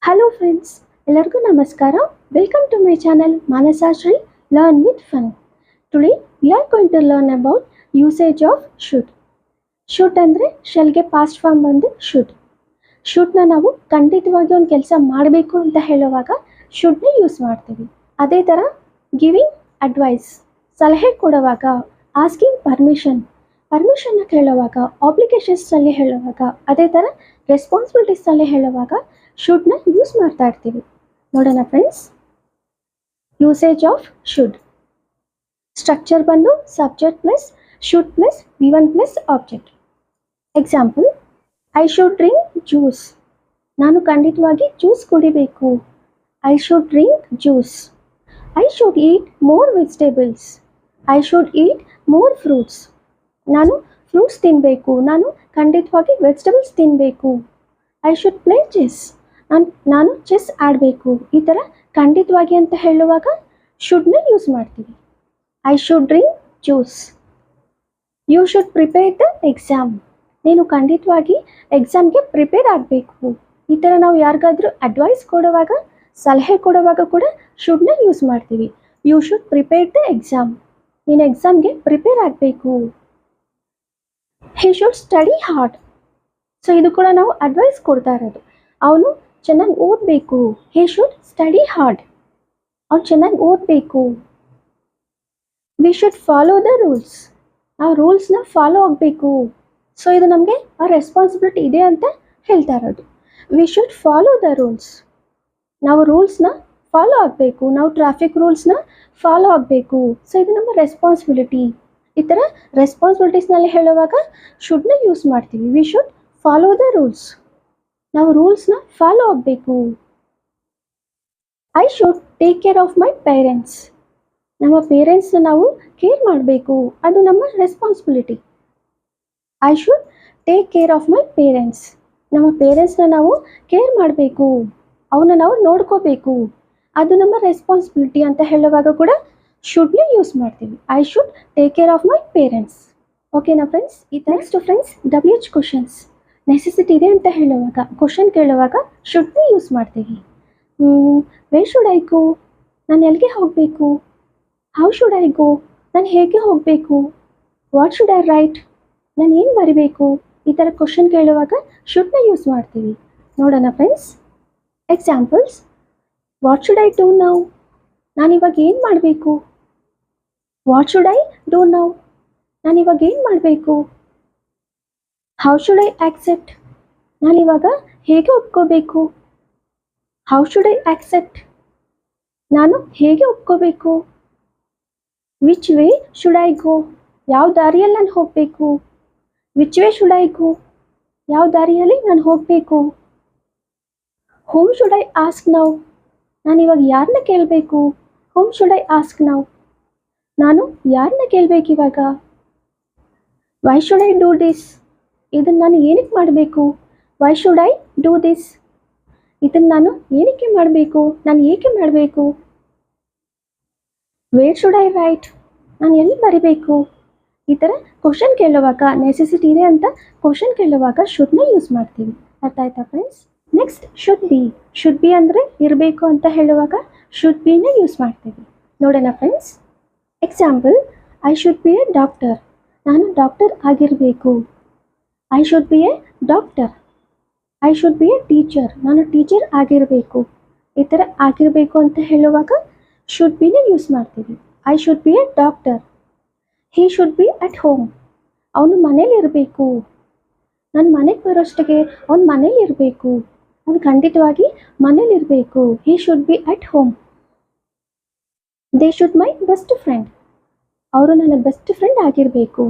Hello friends, ಎಲ್ಲರಿಗೂ ನಮಸ್ಕಾರ. Welcome to my channel Manasashri Learn with Fun. Today we are going to learn about usage of should. Should ಅಂದ್ರೆ shallಗೆ past form ಬಂದು should. Shouldನ ನಾವು ಖಂಡಿತವಾಗಿ ಒಂದು ಕೆಲಸ ಮಾಡಬೇಕು ಅಂತ ಹೇಳುವಾಗ shouldನ ಯೂಸ್ ಮಾಡ್ತೀವಿ. ಅದೇ ಥರ ಗಿವಿಂಗ್ ಅಡ್ವೈಸ್ ಸಲಹೆ ಕೊಡುವಾಗ ಆಸ್ಕಿಂಗ್ ಪರ್ಮಿಷನ್ನ ಕೇಳುವಾಗ ಆಬ್ಲಿಗೇಷನ್ಸಲ್ಲಿ ಹೇಳುವಾಗ ಅದೇ ಥರ ರೆಸ್ಪಾನ್ಸಿಬಿಲಿಟೀಸಲ್ಲಿ ಹೇಳುವಾಗ ಶುಡ್ನ ಯೂಸ್ ಮಾಡ್ತಾ ಇರ್ತೀವಿ. ನೋಡೋಣ friends, usage of should. Structure ಬಂದು subject plus should plus V1 plus object. Example, I should drink juice. ನಾನು ಖಂಡಿತವಾಗಿ ಜ್ಯೂಸ್ ಕುಡಿಬೇಕು. I should drink juice. I should eat more vegetables. I should eat more fruits. ನಾನು fruits ತಿನ್ನಬೇಕು. ನಾನು ಖಂಡಿತವಾಗಿ vegetables ತಿನ್ನಬೇಕು. I should play chess. ನಾನು chess ಆಡಬೇಕು. ಈ ಥರ ಖಂಡಿತವಾಗಿ ಅಂತ ಹೇಳುವಾಗ ಶುಡ್ನ ಯೂಸ್ ಮಾಡ್ತೀವಿ. I should drink juice. You should prepare the exam. ನೀನು ಖಂಡಿತವಾಗಿ ಎಕ್ಸಾಮ್ಗೆ ಪ್ರಿಪೇರ್ ಆಗಬೇಕು. ಈ ಥರ ನಾವು ಯಾರಿಗಾದ್ರೂ ಅಡ್ವೈಸ್ ಕೊಡುವಾಗ ಸಲಹೆ ಕೊಡುವಾಗ ಕೂಡ ಶುಡ್ನ ಯೂಸ್ ಮಾಡ್ತೀವಿ. You should prepare the exam. ನೀನು ಎಕ್ಸಾಮ್ಗೆ ಪ್ರಿಪೇರ್ ಆಗಬೇಕು. He should study hard. So ಇದು ಕೂಡ ನಾವು ಅಡ್ವೈಸ್ ಕೊಡ್ತಾ ಇರೋದು. ಅವನು ಚೆನ್ನಾಗಿ ಓದಬೇಕು. He should study hard. ಅವ್ನು ಚೆನ್ನಾಗಿ ಓದಬೇಕು. We should follow the rules. ನಾವು ರೂಲ್ಸ್ನ ಫಾಲೋ ಆಗಬೇಕು. ಸೊ ಇದು ನಮಗೆ ಆ ರೆಸ್ಪಾನ್ಸಿಬಿಲಿಟಿ ಇದೆ ಅಂತ ಹೇಳ್ತಾ ಇರೋದು. V should follow the rules. ನಾವು ರೂಲ್ಸ್ನ ಫಾಲೋ ಆಗಬೇಕು. ನಾವು ಟ್ರಾಫಿಕ್ ರೂಲ್ಸ್ನ ಫಾಲೋ ಆಗಬೇಕು. ಸೊ ಇದು ನಮ್ಮ ರೆಸ್ಪಾನ್ಸಿಬಿಲಿಟಿ. ಈ ಥರ ರೆಸ್ಪಾನ್ಸಿಬಿಲಿಟೀಸ್ನಲ್ಲಿ ಹೇಳುವಾಗ ಶುಡ್ನ ಯೂಸ್ ಮಾಡ್ತೀವಿ. V should follow the rules. ನಾವು ರೂಲ್ಸ್ನ ಫಾಲೋ ಆಗಬೇಕು. I should take care of my parents. ನಮ್ಮ ಪೇರೆಂಟ್ಸ್ನ ನಾವು ಕೇರ್ ಮಾಡಬೇಕು. ಅದು ನಮ್ಮ responsibility. I should take care of my parents. ನಮ್ಮ ಪೇರೆಂಟ್ಸ್ನ ನಾವು ಕೇರ್ ಮಾಡಬೇಕು. ಅವನ್ನ ನಾವು ನೋಡ್ಕೋಬೇಕು. ಅದು ನಮ್ಮ ರೆಸ್ಪಾನ್ಸಿಬಿಲಿಟಿ ಅಂತ ಹೇಳುವಾಗ ಕೂಡ ಶುಡ್ನ ಯೂಸ್ ಮಾಡ್ತೀವಿ. I should take care of my parents. ಓಕೆನಾ ಫ್ರೆಂಡ್ಸ್? ಈ next friends, WH questions. Necessity ಇದೆ ಅಂತ ಹೇಳುವಾಗ, ಕ್ವಶನ್ ಕೇಳುವಾಗ ಶುಡ್ನ ಯೂಸ್ ಮಾಡ್ತೀವಿ. ವೇರ್ ಶುಡ್ ಐ ಗೋ? ನಾನು ಎಲ್ಲಿಗೆ ಹೋಗಬೇಕು? ಹೌ ಶುಡ್ ಐ ಗೋ? ನಾನು ಹೇಗೆ ಹೋಗಬೇಕು? What should I right? ನಾನು ಏನು ಬರಿಬೇಕು? ಈ ಥರ ಕ್ವಶನ್ ಕೇಳುವಾಗ ಶುಡ್ನ ಯೂಸ್ ಮಾಡ್ತೀವಿ. ನೋಡೋಣ friends, examples. What should I do now? ನಾನು ಇವಾಗ ಏನು ಮಾಡಬೇಕು? What should I do now? ನಾನು ಇವಾಗ ಏನು ಮಾಡಬೇಕು? How should I accept? ನಾನು ಇವಾಗ ಹೇಗೆ ಒಪ್ಕೋಬೇಕು? How should I accept? ನಾನು ಹೇಗೆ ಒಪ್ಕೋಬೇಕು? Which way should I go? ಯಾವ ದಾರಿಯಲ್ಲಿ ನಾನು ಹೋಗಬೇಕು? Which way should I go? ಯಾವ ದಾರಿಯಲ್ಲಿ ನಾನು ಹೋಗಬೇಕು? Whom should I ask now? ನಾನು ಇವಾಗ ಯಾರನ್ನ ಕೇಳಬೇಕು? Whom should I ask now? ನಾನು ಯಾರನ್ನ ಕೇಳಬೇಕು ಇವಾಗ? Why should I do this? ಇದನ್ನು ನಾನು ಏನಕ್ಕೆ ಮಾಡಬೇಕು? Why should I do this? ಇದನ್ನು ನಾನು ಏನಕ್ಕೆ ಮಾಡಬೇಕು? ನಾನು ಏಕೆ ಮಾಡಬೇಕು? Wear should I right? ನಾನು ಎಲ್ಲಿ ಬರಿಬೇಕು? ಈ ಥರ ಕ್ವಶನ್ ಕೇಳುವಾಗ, ನೆಸೆಸಿಟಿ ಇದೆ ಅಂತ ಕ್ವಶನ್ ಕೇಳುವಾಗ ಶುಡ್ನ ಯೂಸ್ ಮಾಡ್ತೀವಿ. ಅರ್ಥ ಆಯ್ತಾ friends? Next, should be. Should be ಅಂದರೆ ಇರಬೇಕು ಅಂತ ಹೇಳುವಾಗ ಶುಡ್ ಬಿನ ಯೂಸ್ ಮಾಡ್ತೀವಿ. ನೋಡೋಣ friends, example, I should B A doctor. ನಾನು ಡಾಕ್ಟರ್ ಆಗಿರಬೇಕು. I should B A doctor. I should B A teacher. ನಾನು ಟೀಚರ್ ಆಗಿರಬೇಕು. ಈ ಥರ ಆಗಿರಬೇಕು ಅಂತ ಹೇಳುವಾಗ ಶುಡ್ ಬಿನ ಯೂಸ್ ಮಾಡ್ತೀವಿ. I should B A doctor. He should be at home. ಅವನು ಮನೇಲಿ ಇರಬೇಕು. ನಾನು ಮನೆಗೆ ಬರೋಷ್ಟಕ್ಕೆ ಅವನು ಮನೇಲಿ ಇರಬೇಕು. ಅವನು ಖಂಡಿತವಾಗಿ ಮನೇಲಿರಬೇಕು. He should be at home. They should my best friend. ಅವರು ನನ್ನ ಬೆಸ್ಟ್ ಫ್ರೆಂಡ್ ಆಗಿರಬೇಕು.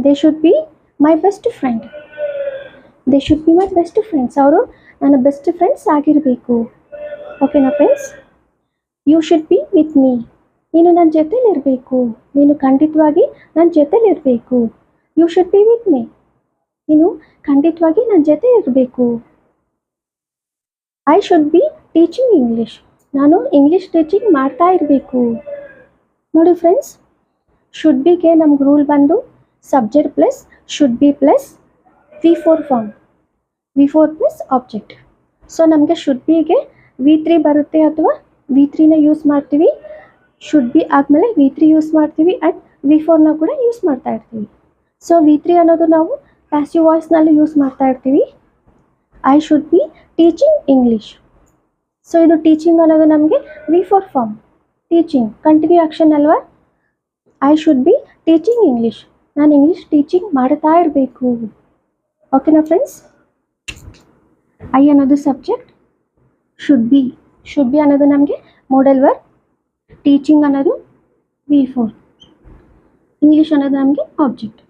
They should be my best friend. They should be my best friends. ಅವರು ನನ್ನ ಬೆಸ್ಟ್ ಫ್ರೆಂಡ್ಸ್ ಆಗಿರಬೇಕು. ಓಕೆನಾ friends? You should be with me. ನೀನು ನನ್ನ ಜೊತೆಲಿರಬೇಕು. ನೀನು ಖಂಡಿತವಾಗಿ ನನ್ನ ಜೊತೆಲಿರಬೇಕು. You should be with me. ನೀನು ಖಂಡಿತವಾಗಿ ನನ್ನ ಜೊತೆ ಇರಬೇಕು. I should be teaching English. ನಾನು ಇಂಗ್ಲೀಷ್ ಟೀಚಿಂಗ್ ಮಾಡ್ತಾ ಇರಬೇಕು. ನೋಡಿ ಫ್ರೆಂಡ್ಸ್, ಶುಡ್ ಬಿಗೆ ನಮ್ಗೆ ರೂಲ್ ಬಂದು subject plus should be plus V4 form. V4 plus object. So ನಮಗೆ ಶುಡ್ ಬಿಗೆ V3 ಬರುತ್ತೆ ಅಥವಾ V3ನ ಯೂಸ್ ಮಾಡ್ತೀವಿ. ಶುಡ್ ಬಿ ಆದಮೇಲೆ V3 ಯೂಸ್ ಮಾಡ್ತೀವಿ ಆ್ಯಂಡ್ V4ನ ಕೂಡ ಯೂಸ್ ಮಾಡ್ತಾ ಇರ್ತೀವಿ. ಸೊ V3 ಅನ್ನೋದು ನಾವು ಪ್ಯಾಸಿವ್ ವಾಯ್ಸ್ನಲ್ಲಿ ಯೂಸ್ ಮಾಡ್ತಾ ಇರ್ತೀವಿ. I should be teaching English. So ಇದು ಟೀಚಿಂಗ್ ಅನ್ನೋದು ನಮಗೆ V4 form. Teaching continue action ಅಲ್ವಾ. I should be teaching English. ನಾನು ಇಂಗ್ಲೀಷ್ ಟೀಚಿಂಗ್ ಮಾಡ್ತಾ ಇರಬೇಕು. ಓಕೆನಾ ಫ್ರೆಂಡ್ಸ್. ಐ ಅನ್ನೋದು ಸಬ್ಜೆಕ್ಟ್, ಶುಡ್ ಬಿ ಅನ್ನೋದು ನಮಗೆ ಮೋಡಲ್ ವರ್ಬ್, ಟೀಚಿಂಗ್ ಅನ್ನೋದು V4, ಇಂಗ್ಲೀಷ್ ಅನ್ನೋದು ನಮಗೆ object.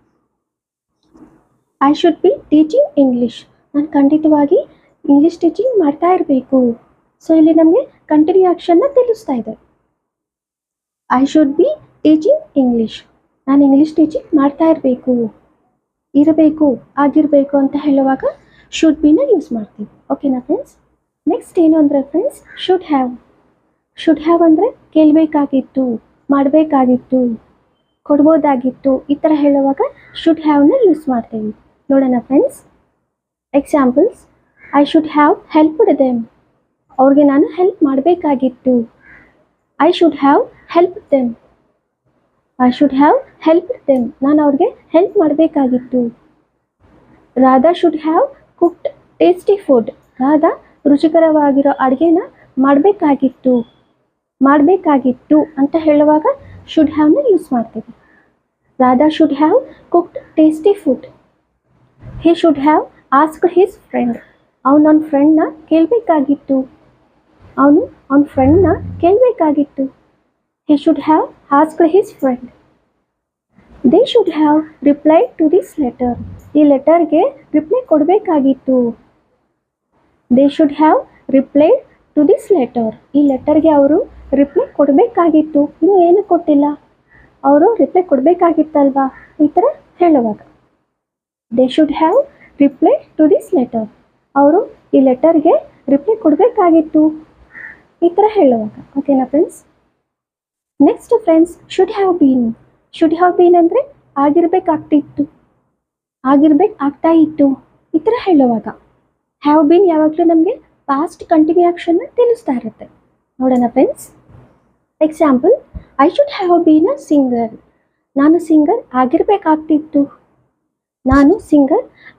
I should be teaching English. ನಾನು ಖಂಡಿತವಾಗಿ ಇಂಗ್ಲೀಷ್ ಟೀಚಿಂಗ್ ಮಾಡ್ತಾ ಇರಬೇಕು. ಸೊ ಇಲ್ಲಿ ನಮಗೆ ಕಂಟಿನ್ಯೂ ಆಕ್ಷನ್ನ ತಿಳಿಸ್ತಾ ಇದೆ. I should be teaching English. ನಾನು ಇಂಗ್ಲೀಷ್ ಟೀಚಿಂಗ್ ಮಾಡ್ತಾ ಇರಬೇಕು ಆಗಿರಬೇಕು ಅಂತ ಹೇಳುವಾಗ ಶುಡ್ ಬಿನ ಯೂಸ್ ಮಾಡ್ತೀವಿ. ಓಕೆನಾ ಫ್ರೆಂಡ್ಸ್. ನೆಕ್ಸ್ಟ್ ಏನು ಅಂದರೆ ಫ್ರೆಂಡ್ಸ್, ಶುಡ್ ಹ್ಯಾವ್ ಅಂದರೆ ಕೇಳಬೇಕಾಗಿತ್ತು, ಮಾಡಬೇಕಾಗಿತ್ತು, ಕೊಡ್ಬೋದಾಗಿತ್ತು, ಈ ಥರ ಹೇಳುವಾಗ ಶುಡ್ ಹ್ಯಾವ್ನ ಯೂಸ್ ಮಾಡ್ತೀವಿ. ನೋಡೋಣ friends. Examples, I should have helped them. ಅವ್ರಿಗೆ ನಾನು ಹೆಲ್ಪ್ ಮಾಡಬೇಕಾಗಿತ್ತು. I should have helped them. ನಾನು ಅವ್ರಿಗೆ ಹೆಲ್ಪ್ ಮಾಡಬೇಕಾಗಿತ್ತು. Radha should have cooked tasty food. Radha ರುಚಿಕರವಾಗಿರೋ ಅಡುಗೆನ ಮಾಡಬೇಕಾಗಿತ್ತು ಅಂತ ಹೇಳುವಾಗ ಶುಡ್ ಹ್ಯಾವ್ನ ಯೂಸ್ ಮಾಡ್ತೀವಿ. Radha should have cooked tasty food. He should have asked his friend. ಅವನ ಫ್ರೆಂಡ್ನ ಕೇಳಬೇಕಾಗಿತ್ತು. He should have asked his friend. They should have replied to this letter. ಈ ಲೆಟರ್ಗೆ ರಿಪ್ಲೈ ಕೊಡಬೇಕಾಗಿತ್ತು. They should have replied to this letter. ಈ ಲೆಟರ್ಗೆ ಅವರು reply ಕೊಡಬೇಕಾಗಿತ್ತು, ಇನ್ನೂ ಏನು ಕೊಟ್ಟಿಲ್ಲ, ಅವರು ರಿಪ್ಲೈ ಕೊಡಬೇಕಾಗಿತ್ತಲ್ವಾ, ಈ ಥರ ಹೇಳುವಾಗ they should have replied to this letter. ಅವರು ಈ ಲೆಟರ್ಗೆ ರಿಪ್ಲೈ ಕೊಡಬೇಕಾಗಿತ್ತು, ಈ ಥರ ಹೇಳುವಾಗ. ಓಕೆನಾ friends. Next friends, should have been ಅಂದರೆ ಆಗ್ತಾ ಇತ್ತು ಈ ಥರ ಹೇಳುವಾಗ. ಹ್ಯಾವ್ ಬೀನ್ ಯಾವಾಗಲೂ ನಮಗೆ ಪಾಸ್ಟ್ ಕಂಟಿನ್ಯೂ ಆಕ್ಷನ್ನ ತಿಳಿಸ್ತಾ ಇರುತ್ತೆ. ನೋಡೋಣ friends. Example, I should have been a singer. ನಾನು ಸಿಂಗರ್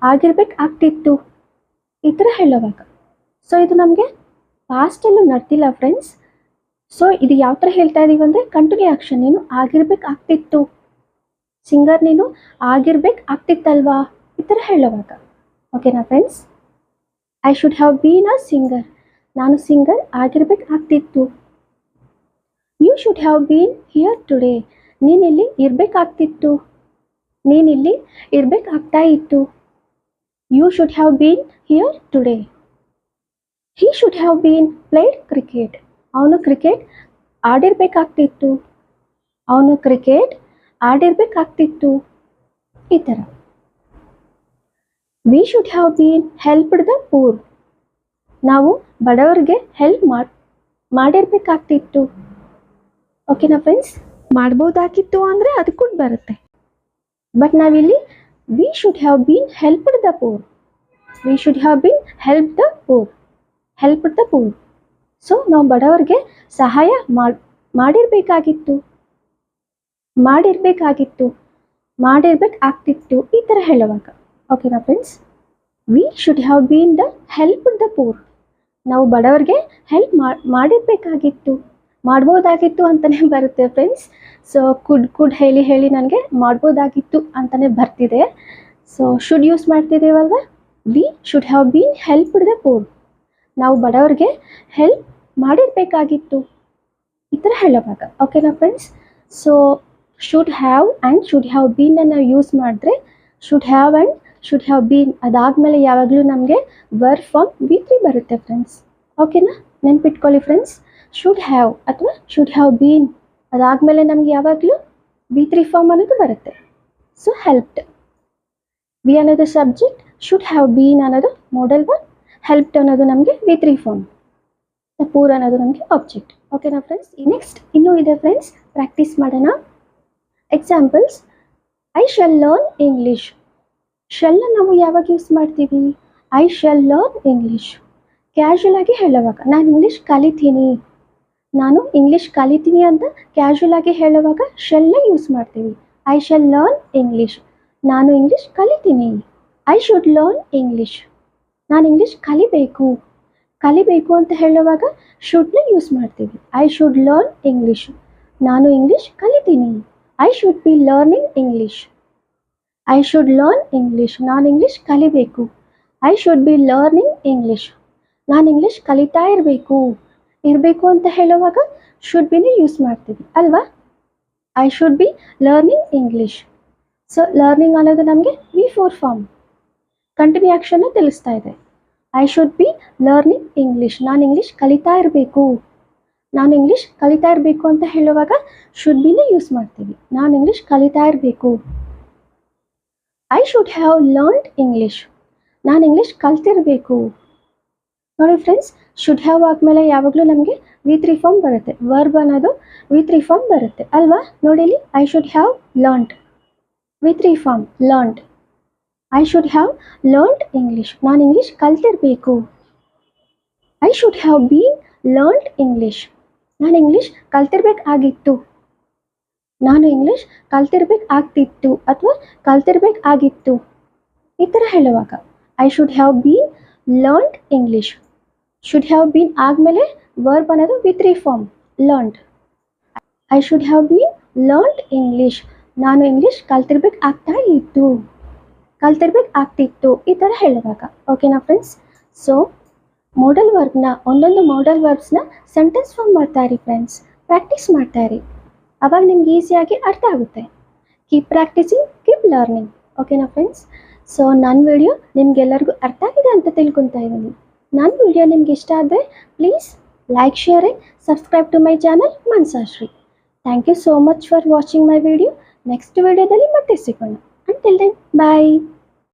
ಆಗಿರಬೇಕಾಗ್ತಿತ್ತು ಈ ಥರ ಹೇಳುವಾಗ. ಸೊ ಇದು ನಮಗೆ ಪಾಸ್ಟಲ್ಲೂ ನಡೆದಿಲ್ಲ ಫ್ರೆಂಡ್ಸ್. ಸೊ ಇದು ಯಾವ ಥರ ಹೇಳ್ತಾ ಇದ್ದೀವಿ ಅಂದರೆ ಕಂಟಿನ್ಯೂ ಆಕ್ಷನ್. ನೀನು ಆಗಿರಬೇಕಾಗ್ತಿತ್ತು, ಸಿಂಗರ್ ನೀನು ಆಗಿರಬೇಕಾಗ್ತಿತ್ತಲ್ವಾ, ಈ ಥರ ಹೇಳುವಾಗ. ಓಕೆನಾ friends. I should have been a singer. ನಾನು ಸಿಂಗರ್ ಆಗಿರಬೇಕಾಗ್ತಿತ್ತು. You should have been here today. ನೀನಿಲ್ಲಿ ಇರಬೇಕಾಗ್ತಾ ಇತ್ತು. You should have been here today. He should have been played cricket. ಅವನು ಕ್ರಿಕೆಟ್ ಆಡಿರಬೇಕಾಗ್ತಿತ್ತು ಈ ಥರ. We should have been helped the poor. ನಾವು ಬಡವರಿಗೆ ಹೆಲ್ಪ್ ಮಾಡಿರಬೇಕಾಗ್ತಿತ್ತು. ಓಕೆನಾ ಫ್ರೆಂಡ್ಸ್. ಮಾಡ್ಬೋದಾಗಿತ್ತು ಅಂದರೆ ಅದಕ್ಕೂ ಬರುತ್ತೆ. ಬಟ್ ನಾವಿಲ್ಲಿ V should have been helped the poor. Helped the poor. So ನಾವು ಬಡವರಿಗೆ ಸಹಾಯ ಮಾಡಿರಬೇಕಾಗ್ತಿತ್ತು ಈ ಥರ ಹೇಳುವಾಗ. ಓಕೆನಾ friends. V should have been helped the poor. ನಾವು ಬಡವರಿಗೆ ಹೆಲ್ಪ್ ಮಾಡಿರಬೇಕಾಗಿತ್ತು, ಮಾಡ್ಬೋದಾಗಿತ್ತು ಅಂತಲೇ ಬರುತ್ತೆ ಫ್ರೆಂಡ್ಸ್. ಸೊ ಕುಡ್ ಹೇಳಿ ನನಗೆ ಮಾಡ್ಬೋದಾಗಿತ್ತು ಅಂತಲೇ ಬರ್ತಿದೆ. ಸೊ ಶುಡ್ ಯೂಸ್ ಮಾಡ್ತಿದ್ದೇವಲ್ವ. We should have been helped the poor. ನಾವು ಬಡವರಿಗೆ ಹೆಲ್ಪ್ ಮಾಡಿರಬೇಕಾಗಿತ್ತು ಈ ಥರ ಹೇಳುವಾಗ. ಓಕೆನಾ friends. So should have and should have been ನಾವು ಯೂಸ್ ಮಾಡಿದ್ರೆ should have and should have been ಅದಾದಮೇಲೆ ಯಾವಾಗಲೂ ನಮಗೆ ವರ್ಬ್ ಫಾರ್ಮ್ V3 ಬರುತ್ತೆ ಫ್ರೆಂಡ್ಸ್. ಓಕೆನಾ, ನೆನ್ಪಿಟ್ಕೊಳ್ಳಿ ಫ್ರೆಂಡ್ಸ್. ಶುಡ್ ಹ್ಯಾವ್ ಅಥವಾ ಶುಡ್ ಹ್ಯಾವ್ ಬೀನ್ ಅದಾದಮೇಲೆ ನಮಗೆ ಯಾವಾಗಲೂ V3 ಫಾರ್ಮ್ ಅನ್ನೋದು ಬರುತ್ತೆ. ಸೊ ಹೆಲ್ಪ್ಡ್, ವಿ ಅನ್ನೋದು ಸಬ್ಜೆಕ್ಟ್, ಶುಡ್ ಹ್ಯಾವ್ ಬೀನ್ ಅನ್ನೋದು ಮೋಡಲ್ ವರ್ಬ್, ಹೆಲ್ಪ್ಡ್ ಅನ್ನೋದು ನಮಗೆ V3 ಫಾರ್ಮ್, ಪೂರ್ ಅನ್ನೋದು ನಮಗೆ ಆಬ್ಜೆಕ್ಟ್. ಓಕೆನಾ ಫ್ರೆಂಡ್ಸ್. ನೆಕ್ಸ್ಟ್ ಇನ್ನೂ ಇದೆ ಫ್ರೆಂಡ್ಸ್, ಪ್ರಾಕ್ಟೀಸ್ ಮಾಡೋಣ. Examples, I shall learn English. ಶೆಲ್ನ ನಾವು ಯಾವಾಗ ಯೂಸ್ ಮಾಡ್ತೀವಿ? I shall learn English. Casual ಆಗಿ ಹೇಳುವಾಗ ನಾನು ಇಂಗ್ಲೀಷ್ ಕಲಿತೀನಿ, ನಾನು ಇಂಗ್ಲೀಷ್ ಕಲಿತೀನಿ ಅಂತ ಕ್ಯಾಶುಯಲ್ ಆಗಿ ಹೇಳುವಾಗ ಶೆಲ್ನ ಯೂಸ್ ಮಾಡ್ತೀವಿ. ಐ ಶೆಲ್ ಲರ್ನ್ ಇಂಗ್ಲೀಷ್, ನಾನು ಇಂಗ್ಲೀಷ್ ಕಲಿತೀನಿ. ಐ ಶುಡ್ ಲರ್ನ್ ಇಂಗ್ಲೀಷ್, ನಾನು ಇಂಗ್ಲೀಷ್ ಕಲಿಬೇಕು. ಕಲಿಬೇಕು ಅಂತ ಹೇಳುವಾಗ ಶುಡ್ನ ಯೂಸ್ ಮಾಡ್ತೀವಿ. ಐ ಶುಡ್ ಲರ್ನ್ ಇಂಗ್ಲೀಷ್, ನಾನು ಇಂಗ್ಲೀಷ್ ಕಲಿತೀನಿ. I should B learning English, I should learn English, ನಾನು ಇಂಗ್ಲೀಷ್ ಕಲಿಬೇಕು. I should B learning English, ನಾನು ಇಂಗ್ಲೀಷ್ ಕಲಿತಾ ಇರಬೇಕು. ಇರಬೇಕು ಅಂತ ಹೇಳುವಾಗ ಶುಡ್ ಬಿನೇ ಯೂಸ್ ಮಾಡ್ತೀವಿ ಅಲ್ವಾ. I should B learning English. So learning ಅನ್ನೋದು ನಮಗೆ V4 ಫಾರ್ಮ್ ಕಂಟಿನ್ಯೂ ಆ್ಯಕ್ಷನ್ನ ತಿಳಿಸ್ತಾ ಇದೆ. I should B learning English, ನಾನು ಇಂಗ್ಲೀಷ್ ಕಲಿತಾ ಇರಬೇಕು. ನಾನು ಇಂಗ್ಲೀಷ್ ಕಲಿತಾ ಇರಬೇಕು ಅಂತ ಹೇಳುವಾಗ ಶುಡ್ ಬಿನೇ ಯೂಸ್ ಮಾಡ್ತೀವಿ. ನಾನು ಇಂಗ್ಲೀಷ್ ಕಲಿತಾ ಇರಬೇಕು. I should have learned English, ನಾನು ಇಂಗ್ಲೀಷ್ ಕಲ್ತಿರಬೇಕು. ನೋಡಿ ಫ್ರೆಂಡ್ಸ್, ಶುಡ್ ಹ್ಯಾವ್ ಆದಮೇಲೆ ಯಾವಾಗಲೂ ನಮಗೆ V3 ಫಾರ್ಮ್ ಬರುತ್ತೆ. ವರ್ಬ್ ಅನ್ನೋದು V3 ಫಾರ್ಮ್ ಬರುತ್ತೆ ಅಲ್ವಾ. ನೋಡಿ ಇಲ್ಲಿ I should have learned, V3 form learned. I should have learned English, ನಾನು ಇಂಗ್ಲೀಷ್ ಕಲ್ತಿರಬೇಕು. I should have been learned English, ನಾನು ಇಂಗ್ಲೀಷ್ ಕಲ್ತಿರ್ಬೇಕಾಗಿತ್ತು. ನಾನು ಇಂಗ್ಲೀಷ್ ಕಲ್ತಿರ್ಬೇಕಾಗ್ತಿತ್ತು ಅಥವಾ ಕಲ್ತಿರ್ಬೇಕಾಗಿತ್ತು ಈ ಥರ ಹೇಳುವಾಗ I should have been learned English. Should have been ಆದಮೇಲೆ ವರ್ಬ್ ಅನ್ನೋದು V3 form learned. I should have been learned English, ನಾನು ಇಂಗ್ಲೀಷ್ ಕಲ್ತಿರ್ಬೇಕಾಗ್ತಿತ್ತು ಈ ಥರ ಹೇಳುವಾಗ. ಓಕೆನಾ ಫ್ರೆಂಡ್ಸ್. ಸೊ ಮೋಡಲ್ ವರ್ಬ್ನ ಒಂದೊಂದು ಮೋಡಲ್ ವರ್ಬ್ಸ್ನ ಸೆಂಟೆನ್ಸ್ ಫಾರ್ಮ್ ಮಾಡ್ತಾ ಇರಿ ಫ್ರೆಂಡ್ಸ್, ಪ್ರಾಕ್ಟೀಸ್ ಮಾಡ್ತಾ ಇರಿ. ಅವಾಗ ನಿಮ್ಗೆ ಈಸಿಯಾಗಿ ಅರ್ಥ ಆಗುತ್ತೆ. Keep practising, keep learning. ಓಕೆನಾ ಫ್ರೆಂಡ್ಸ್. ಸೊ ನನ್ನ ವಿಡಿಯೋ ನಿಮಗೆಲ್ಲರಿಗೂ ಅರ್ಥ ಆಗಿದೆ ಅಂತ ತಿಳ್ಕೊತಾ ಇದ್ದೀನಿ. ನನ್ನ ವಿಡಿಯೋ ನಿಮ್ಗೆ ಇಷ್ಟ ಆದರೆ please like, share and subscribe to my channel Manasashree. Thank you so much for watching my video. Next ವಿಡಿಯೋದಲ್ಲಿ ಮತ್ತೆ ಸಿಗೋಣ. ಅಂಟಿಲ್ ದೆನ್ ಬಾಯ್.